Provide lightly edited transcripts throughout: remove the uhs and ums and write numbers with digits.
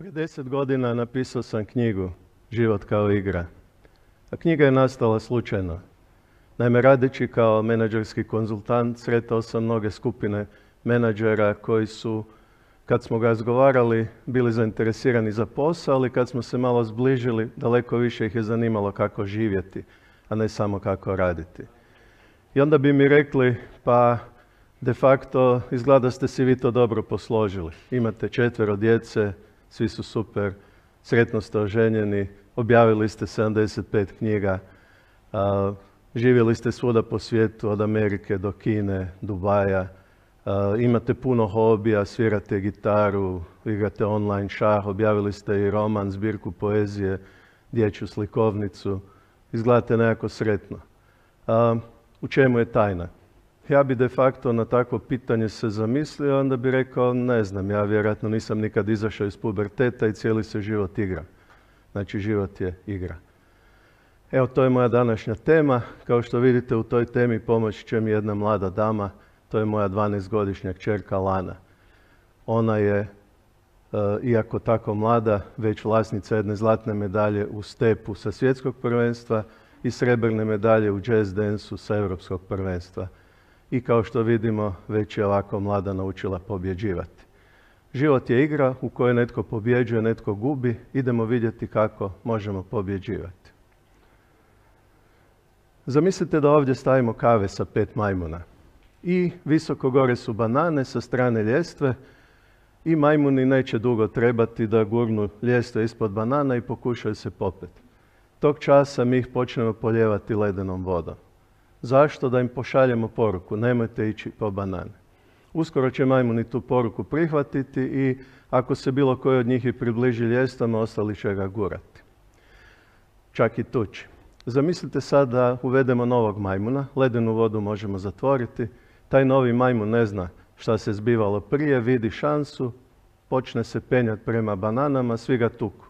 Prije 10 godina napisao sam knjigu Život kao igra. A knjiga je nastala slučajno. Naime, radeći kao menadžerski konzultant, sretao sam mnoge skupine menadžera koji su, kad smo ga razgovarali, bili zainteresirani za posao, ali kad smo se malo zbližili, daleko više ih je zanimalo kako živjeti, a ne samo kako raditi. I onda bi mi rekli, pa de facto izgleda ste si vi to dobro posložili. Imate 4 djece, svi su super, sretno ste oženjeni, objavili ste 75 knjiga, živjeli ste svuda po svijetu, od Amerike do Kine, Dubaja, imate puno hobija, svirate gitaru, igrate online šah, objavili ste i roman, zbirku poezije, dječju slikovnicu, izgledate nekako sretno. U čemu je tajna? Ja bi de facto na takvo pitanje se zamislio, onda bi rekao, ne znam, ja vjerojatno nisam nikad izašao iz puberteta i cijeli se život igra. Znači, život je igra. Evo, to je moja današnja tema. Kao što vidite, u toj temi pomoći će mi jedna mlada dama, to je moja 12-godišnja kćerka Lana. Ona je, iako tako mlada, već vlasnica jedne zlatne medalje u stepu sa svjetskog prvenstva i srebrne medalje u jazz dansu sa europskog prvenstva. I kao što vidimo, već je ovako mlada naučila pobjeđivati. Život je igra u kojoj netko pobjeđuje, netko gubi. Idemo vidjeti kako možemo pobjeđivati. Zamislite da ovdje stavimo kave sa 5 majmuna. I visoko gore su banane sa strane ljestve i majmuni neće dugo trebati da gurnu ljestve ispod banana i pokušaju se popeti. Tog časa mi ih počnemo polijevati ledenom vodom. Zašto? Da im pošaljemo poruku, nemojte ići po banane. Uskoro će majmuni tu poruku prihvatiti i ako se bilo koji od njih i približi ljestvama, ostali će ga gurati. Čak i tući. Zamislite sad da uvedemo novog majmuna, ledenu vodu možemo zatvoriti, taj novi majmun ne zna šta se zbivalo prije, vidi šansu, počne se penjati prema bananama, svi ga tuku.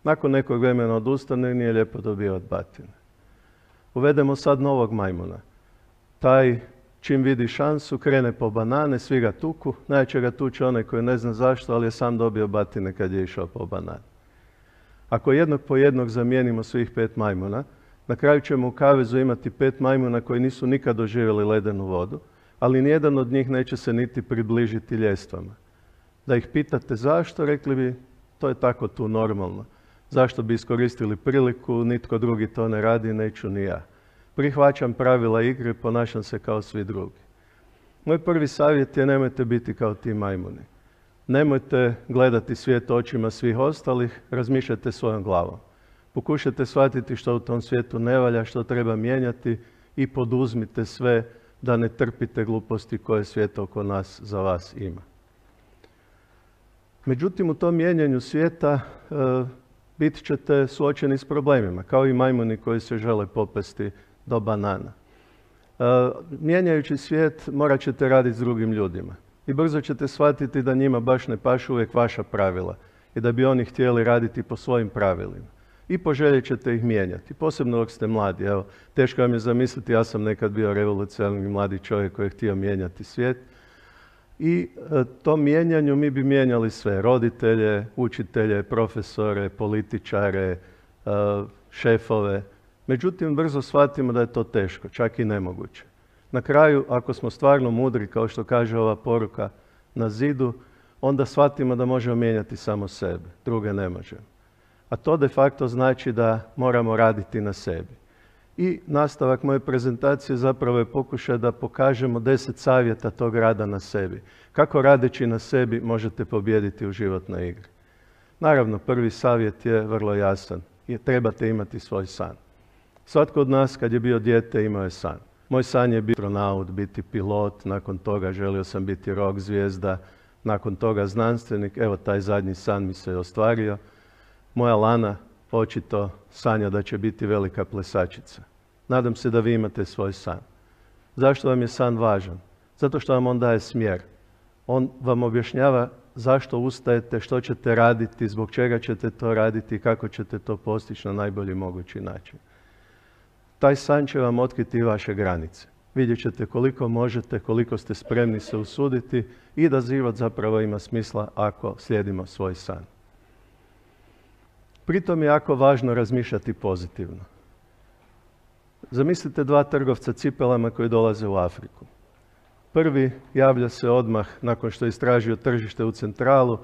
Nakon nekog vremena odustane i nije lijepo dobio od batine. Uvedemo sad novog majmuna. Taj čim vidi šansu, krene po banane, svi ga tuku, najče ga tuče onaj koji ne zna zašto, ali je sam dobio batine kad je išao po banane. Ako jednog po jednog zamijenimo svih 5 majmuna, na kraju ćemo u kavezu imati 5 majmuna koji nisu nikad doživjeli ledenu vodu, ali nijedan od njih neće se niti približiti ljestvama. Da ih pitate zašto, rekli bi, to je tako tu normalno. Zašto bi iskoristili priliku, nitko drugi to ne radi, neću ni ja. Prihvaćam pravila igre, ponašam se kao svi drugi. Moj prvi savjet je nemojte biti kao ti majmuni. Nemojte gledati svijet očima svih ostalih, razmišljajte svojom glavom. Pokušajte shvatiti što u tom svijetu ne valja, što treba mijenjati i poduzmite sve da ne trpite gluposti koje svijet oko nas za vas ima. Međutim, u tom mijenjanju svijeta bit ćete suočeni s problemima, kao i majmuni koji se žele popesti do banana. Mijenjajući svijet morat ćete raditi s drugim ljudima. I brzo ćete shvatiti da njima baš ne pašu uvijek vaša pravila i da bi oni htjeli raditi po svojim pravilima. I poželjet ćete ih mijenjati, posebno dok ste mladi. Evo, teško vam je zamisliti, ja sam nekad bio revolucionarni mladi čovjek koji je htio mijenjati svijet. I tom mijenjanju mi bi mijenjali sve, roditelje, učitelje, profesore, političare, šefove. Međutim, brzo shvatimo da je to teško, čak i nemoguće. Na kraju, ako smo stvarno mudri, kao što kaže ova poruka na zidu, onda shvatimo da možemo mijenjati samo sebe, druge ne možemo. A to de facto znači da moramo raditi na sebi. I nastavak moje prezentacije zapravo je pokušaj da pokažemo 10 savjeta tog rada na sebi. Kako radeći na sebi možete pobijediti u životnoj igri. Naravno, prvi savjet je vrlo jasan. Trebate imati svoj san. Svatko od nas kad je bio dijete imao je san. Moj san je biti astronaut, biti pilot, nakon toga želio sam biti rock zvijezda, nakon toga znanstvenik. Evo, taj zadnji san mi se ostvario. Moja Lana očito sanja da će biti velika plesačica. Nadam se da vi imate svoj san. Zašto vam je san važan? Zato što vam on daje smjer. On vam objašnjava zašto ustajete, što ćete raditi, zbog čega ćete to raditi i kako ćete to postići na najbolji mogući način. Taj san će vam otkriti vaše granice. Vidjet ćete koliko možete, koliko ste spremni se usuditi i da život zapravo ima smisla ako slijedimo svoj san. Pritom je jako važno razmišljati pozitivno. Zamislite dva trgovca cipelama koji dolaze u Afriku. Prvi javlja se odmah nakon što je istražio tržište u centralu,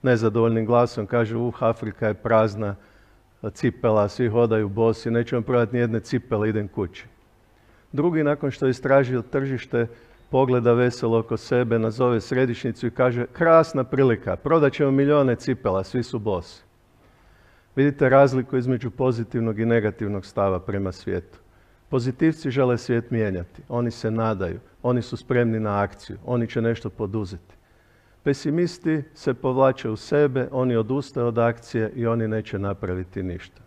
nezadovoljnim glasom kaže Afrika je prazna cipela, svi hodaju bosi, nećemo prodati ni jedne cipele, idem kući. Drugi nakon što je istražio tržište, pogleda veselo oko sebe, nazove središnjicu i kaže krasna prilika, prodat ćemo milijone cipela, svi su bosi. Vidite razliku između pozitivnog i negativnog stava prema svijetu. Pozitivci žele svijet mijenjati, oni se nadaju, oni su spremni na akciju, oni će nešto poduzeti. Pesimisti se povlače u sebe, oni odustaju od akcije i oni neće napraviti ništa.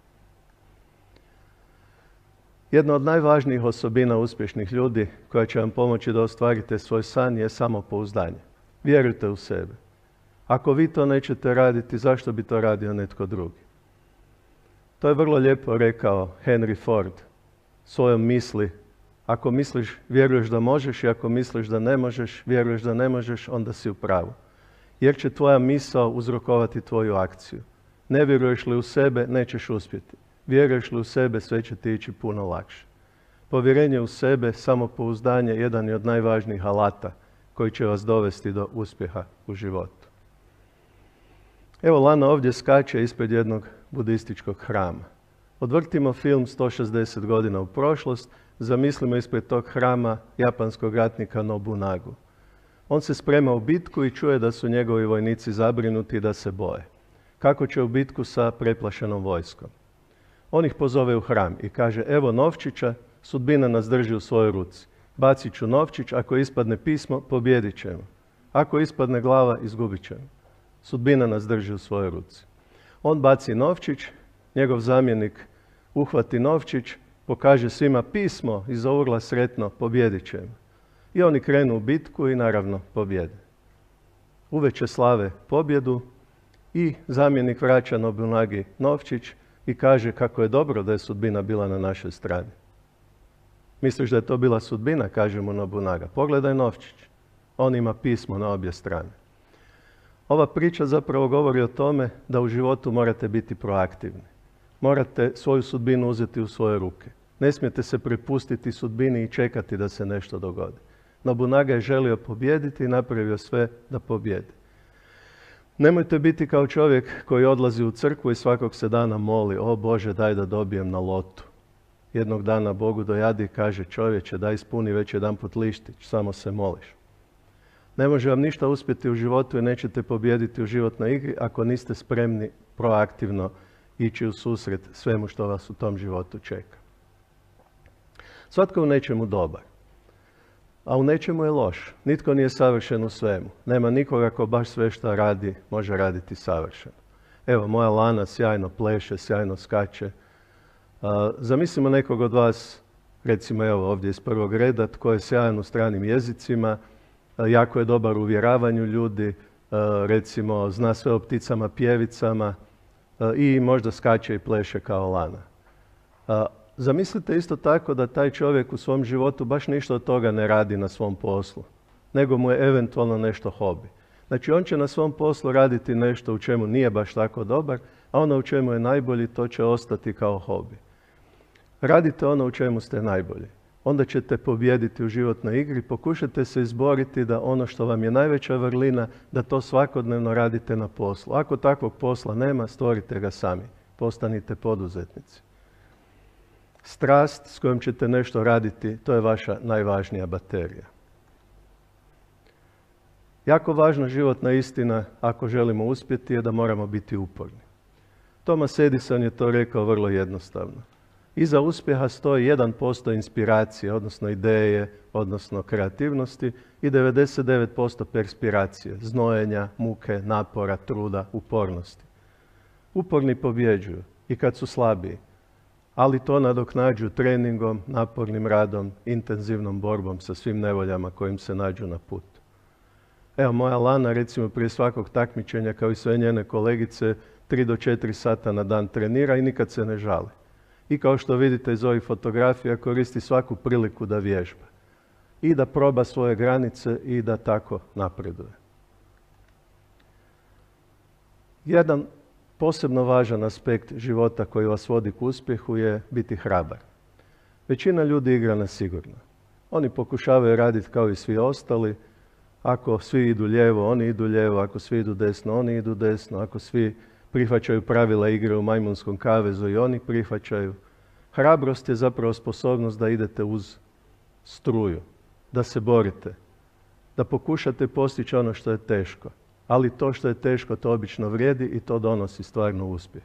Jedna od najvažnijih osobina uspješnih ljudi koja će vam pomoći da ostvarite svoj san je samopouzdanje. Vjerujte u sebe. Ako vi to nećete raditi, zašto bi to radio netko drugi? To je vrlo lijepo rekao Henry Ford svojom misli. Ako misliš, vjeruješ da možeš i ako misliš da ne možeš, vjeruješ da ne možeš, onda si u pravu. Jer će tvoja misao uzrokovati tvoju akciju. Ne vjeruješ li u sebe, nećeš uspjeti. Vjeruješ li u sebe, sve će ti ići puno lakše. Povjerenje u sebe, samopouzdanje, jedan je od najvažnijih alata koji će vas dovesti do uspjeha u životu. Evo Lana ovdje skače ispred jednog budističkog hrama. Odvrtimo film 160 godina u prošlost, zamislimo ispred tog hrama japanskog ratnika Nobunagu. On se sprema u bitku i čuje da su njegovi vojnici zabrinuti i da se boje. Kako će u bitku sa preplašenom vojskom? On ih pozove u hram i kaže, evo novčića, sudbina nas drži u svojoj ruci. Bacit ću novčić, ako ispadne pismo, pobijedit ćemo. Ako ispadne glava, izgubit ćemo. Sudbina nas drži u svojoj ruci. On baci novčić, njegov zamjenik uhvati novčić, pokaže svima pismo, iza ugla sretno, pobijedit ćemo. I oni krenu u bitku i naravno pobjede. Uveče slave pobjedu i zamjenik vraća Nobunagi novčić i kaže kako je dobro da je sudbina bila na našoj strani. Misliš da je to bila sudbina, kaže mu Nobunaga. Pogledaj novčić. On ima pismo na obje strane. Ova priča zapravo govori o tome da u životu morate biti proaktivni. Morate svoju sudbinu uzeti u svoje ruke. Ne smijete se prepustiti sudbini i čekati da se nešto dogodi. Nobunaga je želio pobijediti i napravio sve da pobjedi. Nemojte biti kao čovjek koji odlazi u crkvu i svakog se dana moli, o Bože, daj da dobijem na lotu. Jednog dana Bogu dojadi i kaže, čovječe, daj ispuni već jedanput lištić, samo se moliš. Ne može vam ništa uspjeti u životu i nećete pobijediti u životnoj igri ako niste spremni proaktivno ići u susret svemu što vas u tom životu čeka. Svatko u nečemu dobar, a u nečemu je loš. Nitko nije savršen u svemu. Nema nikoga ko baš sve što radi može raditi savršeno. Evo, moja Lana sjajno pleše, sjajno skače. Zamislimo nekog od vas, recimo evo ovdje iz prvog reda, tko je sjajan u stranim jezicima, jako je dobar u uvjeravanju ljudi, recimo zna sve o pticama, pjevicama i možda skače i pleše kao Lana. Zamislite isto tako da taj čovjek u svom životu baš ništa od toga ne radi na svom poslu, nego mu je eventualno nešto hobi. Znači on će na svom poslu raditi nešto u čemu nije baš tako dobar, a ono u čemu je najbolji to će ostati kao hobi. Radite ono u čemu ste najbolji. Onda ćete pobijediti u životnoj igri, pokušajte se izboriti da ono što vam je najveća vrlina, da to svakodnevno radite na poslu. Ako takvog posla nema, stvorite ga sami. Postanite poduzetnici. Strast s kojom ćete nešto raditi, to je vaša najvažnija baterija. Jako važna životna istina, ako želimo uspjeti, je da moramo biti uporni. Thomas Edison je to rekao vrlo jednostavno. Iza uspjeha stoji 1% inspiracije, odnosno ideje, odnosno kreativnosti i 99% perspiracije, znojenja, muke, napora, truda, upornosti. Uporni pobjeđuju i kad su slabiji, ali to nadoknađuju treningom, napornim radom, intenzivnom borbom sa svim nevoljama kojim se nađu na putu. Evo, moja Lana, recimo, prije svakog takmičenja, kao i sve njene kolegice, 3 do 4 sata na dan trenira i nikad se ne žali. I kao što vidite iz ovih fotografija, koristi svaku priliku da vježba. I da proba svoje granice i da tako napreduje. Jedan posebno važan aspekt života koji vas vodi k uspjehu je biti hrabar. Većina ljudi igra na sigurno. Oni pokušavaju raditi kao i svi ostali. Ako svi idu lijevo, oni idu lijevo. Ako svi idu desno, oni idu desno. Ako svi prihvaćaju pravila igre u majmunskom kavezu i oni prihvaćaju. Hrabrost je zapravo sposobnost da idete uz struju, da se borite, da pokušate postići ono što je teško. Ali to što je teško, to obično vrijedi i to donosi stvarno uspjeh.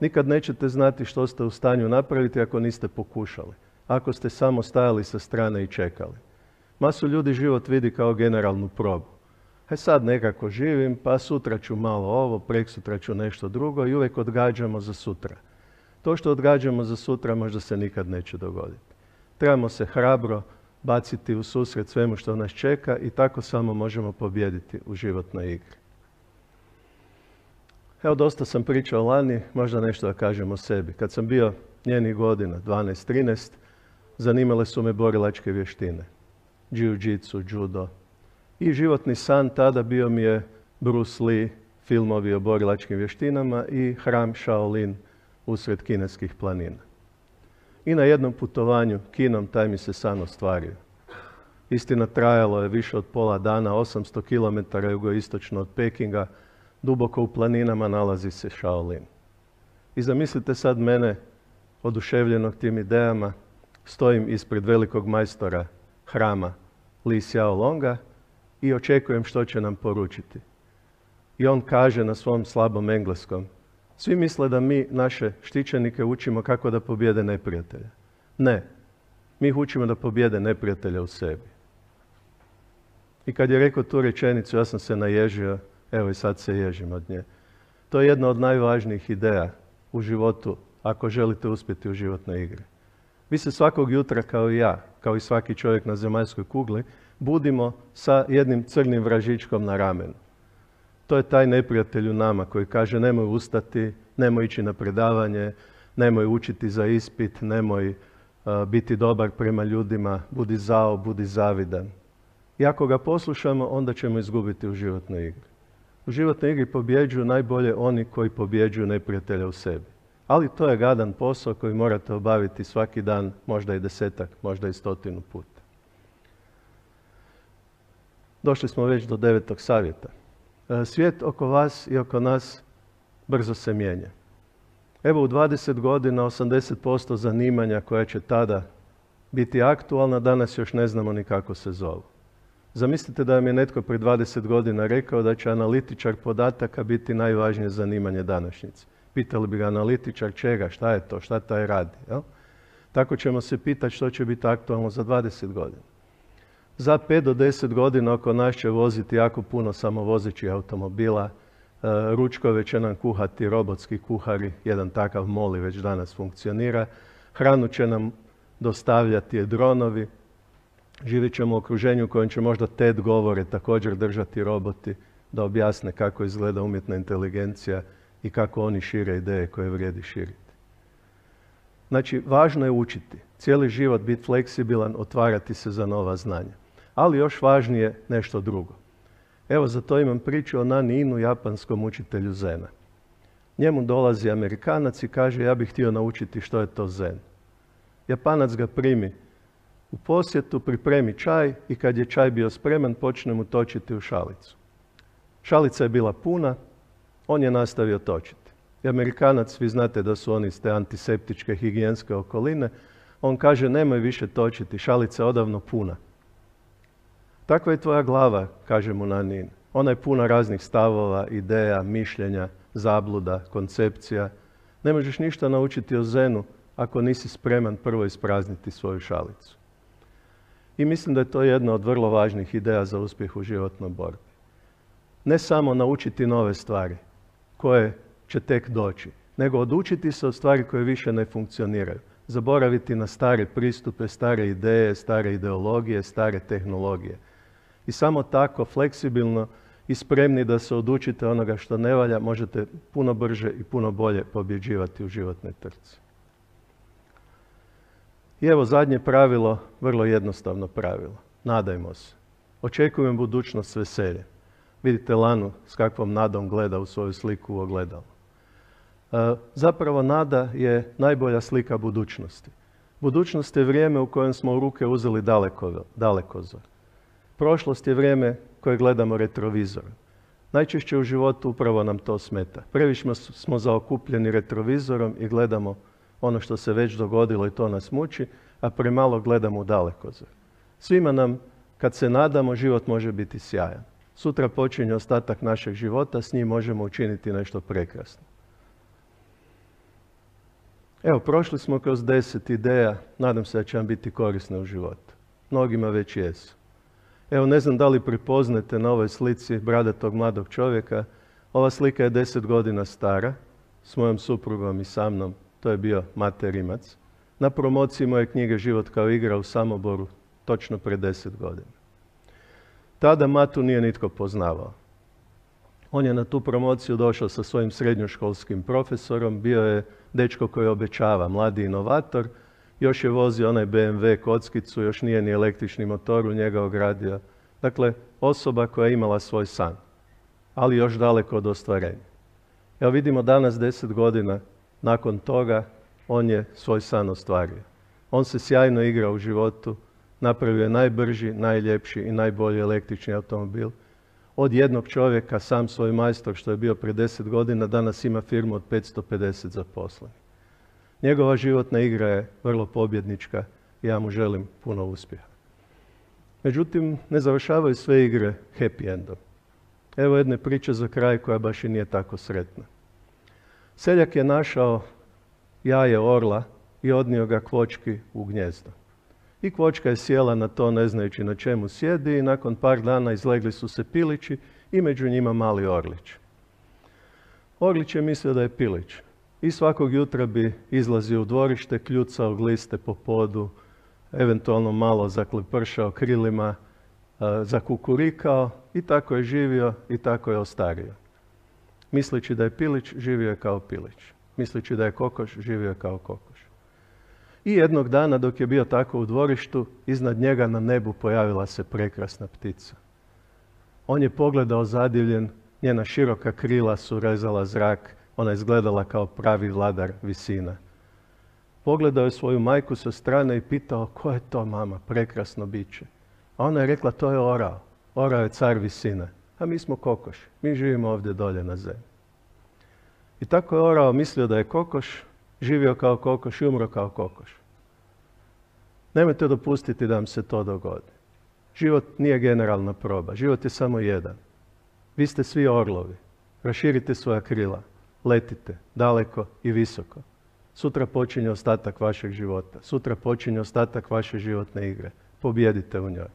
Nikad nećete znati što ste u stanju napraviti ako niste pokušali. Ako ste samo stajali sa strane i čekali. Masu ljudi život vidi kao generalnu probu. Sad nekako živim, pa sutra ću malo ovo, preksutra ću nešto drugo i uvijek odgađamo za sutra. To što odgađamo za sutra možda se nikad neće dogoditi. Trebamo se hrabro baciti u susret svemu što nas čeka i tako samo možemo pobijediti u životnoj igri. Evo, dosta sam pričao lani, možda nešto da kažem o sebi. Kad sam bio njenih godina, 12-13, zanimale su me borilačke vještine. Jiu-jitsu, judo. I životni san tada bio mi je Bruce Lee, filmovi o borilačkim vještinama i hram Shaolin usred kineskih planina. I na jednom putovanju kinom taj mi se san ostvario. Istina, trajalo je više od pola dana, 800 km jugoistočno od Pekinga, duboko u planinama nalazi se Shaolin. I zamislite sad mene, oduševljenog tim idejama, stojim ispred velikog majstora hrama Li Xiaolonga i očekujem što će nam poručiti. I on kaže na svom slabom engleskom: svi misle da mi naše štićenike učimo kako da pobjede neprijatelja. Ne, mi ih učimo da pobjede neprijatelja u sebi. I kad je rekao tu rečenicu, ja sam se naježio, evo i sad se ježim od nje. To je jedna od najvažnijih ideja u životu ako želite uspjeti u životnoj igri. Vi se svakog jutra kao i ja, kao i svaki čovjek na zemaljskoj kugli, budimo sa jednim crnim vražičkom na ramenu. To je taj neprijatelj u nama koji kaže nemoj ustati, nemoj ići na predavanje, nemoj učiti za ispit, nemoj biti dobar prema ljudima, budi zao, budi zavidan. I ako ga poslušamo, onda ćemo izgubiti u životnoj igri. U životnoj igri pobjeđuju najbolje oni koji pobjeđuju neprijatelja u sebi. Ali to je gadan posao koji morate obaviti svaki dan, možda i 10, možda i 100 puta. Došli smo već do 9. savjeta. Svijet oko vas i oko nas brzo se mijenja. Evo, u 20 godina 80% zanimanja koja će tada biti aktualna, danas još ne znamo ni kako se zovu. Zamislite da vam je netko prije 20 godina rekao da će analitičar podataka biti najvažnije zanimanje današnjice. Pitali bi ga analitičar čega, šta je to, šta taj radi. Jel? Tako ćemo se pitati što će biti aktualno za 20 godina. Za 5 do 10 godina oko nas će voziti jako puno samovozećih automobila, ručkove će nam kuhati robotski kuhari, jedan takav Moli već danas funkcionira, hranu će nam dostavljati dronovi, živjet ćemo u okruženju u kojem će možda TED govore također držati roboti da objasne kako izgleda umjetna inteligencija i kako oni šire ideje koje vrijedi širiti. Znači, važno je učiti, cijeli život biti fleksibilan, otvarati se za nova znanja. Ali još važnije nešto drugo. Evo, za to imam priču o Nani Inu, japanskom učitelju zena. Njemu dolazi Amerikanac i kaže: ja bih htio naučiti što je to zen. Japanac ga primi u posjetu, pripremi čaj i kad je čaj bio spreman, počne mu točiti u šalicu. Šalica je bila puna, on je nastavio točiti. I Amerikanac, vi znate da su oni iz te antiseptičke higijenske okoline, on kaže: nemoj više točiti, šalica je odavno puna. Takva je tvoja glava, kaže mu Nani In. Ona je puna raznih stavova, ideja, mišljenja, zabluda, koncepcija. Ne možeš ništa naučiti o zenu ako nisi spreman prvo isprazniti svoju šalicu. I mislim da je to jedna od vrlo važnih ideja za uspjeh u životnoj borbi. Ne samo naučiti nove stvari koje će tek doći, nego odučiti se od stvari koje više ne funkcioniraju. Zaboraviti na stare pristupe, stare ideje, stare ideologije, stare tehnologije. I samo tako, fleksibilno i spremni da se odučite onoga što ne valja, možete puno brže i puno bolje pobjeđivati u životnoj trci. I evo zadnje pravilo, vrlo jednostavno pravilo. Nadajmo se. Očekujem budućnost s veseljem. Vidite Lanu s kakvom nadom gleda u svoju sliku u ogledalu. Zapravo nada je najbolja slika budućnosti. Budućnost je vrijeme u kojem smo u ruke uzeli dalekozor. Prošlost je vrijeme koje gledamo retrovizorom. Najčešće u životu upravo nam to smeta. Previše smo zaokupljeni retrovizorom i gledamo ono što se već dogodilo i to nas muči, a premalo gledamo u dalekozor. Svima nam, kad se nadamo, život može biti sjajan. Sutra počinje ostatak našeg života, s njim možemo učiniti nešto prekrasno. Evo, prošli smo kroz 10 ideja, nadam se da će vam biti korisne u životu. Mnogima već jesu. Evo, ne znam da li prepoznate na ovoj slici bradatog mladog čovjeka. Ova slika je 10 godina stara, s mojom suprugom i sa mnom. To je bio Mate Rimac. Na promociji moje knjige Život kao igra u Samoboru, točno pred 10 godina. Tada Matu nije nitko poznavao. On je na tu promociju došao sa svojim srednjoškolskim profesorom, bio je dečko koji obećava, mladi inovator, još je vozio onaj BMW kockicu, još nije ni električni motor u njega ogradio. Dakle, osoba koja je imala svoj san, ali još daleko od ostvarenja. Evo vidimo danas 10 godina nakon toga on je svoj san ostvario. On se sjajno igra u životu, napravio je najbrži, najljepši i najbolji električni automobil. Od jednog čovjeka, sam svoj majstor što je bio pred 10 godina, danas ima firmu od 550 zaposlenih. Njegova životna igra je vrlo pobjednička i ja mu želim puno uspjeha. Međutim, ne završavaju sve igre happy endom. Evo jedne priče za kraj koja baš i nije tako sretna. Seljak je našao jaje orla i odnio ga kvočki u gnjezdo. I kvočka je sjela na to ne znajući na čemu sjedi i nakon par dana izlegli su se pilići i među njima mali orlić. Orlić je mislio da je pilić i svakog jutra bi izlazio u dvorište, kljucao gliste po podu, eventualno malo zaklepršao krilima, zakukurikao i tako je živio i tako je ostario. Misleći da je pilić, živio je kao pilić. Misleći da je kokoš, živio je kao kokoš. I jednog dana dok je bio tako u dvorištu, iznad njega na nebu pojavila se prekrasna ptica. On je pogledao zadivljen, njena široka krila su rezala zrak, ona je izgledala kao pravi vladar visina. Pogledao je svoju majku sa strane i pitao, ko je to, mama, prekrasno biće? A ona je rekla, to je orao. Orao je car visine, a mi smo kokoši. Mi živimo ovdje dolje na zemlji. I tako je orao mislio da je kokoš, živio kao kokoš i umro kao kokoš. Nemojte dopustiti da vam se to dogodi. Život nije generalna proba, život je samo jedan. Vi ste svi orlovi. Raširite svoja krila, letite daleko i visoko. Sutra počinje ostatak vašeg života. Sutra počinje ostatak vaše životne igre. Pobijedite u njoj.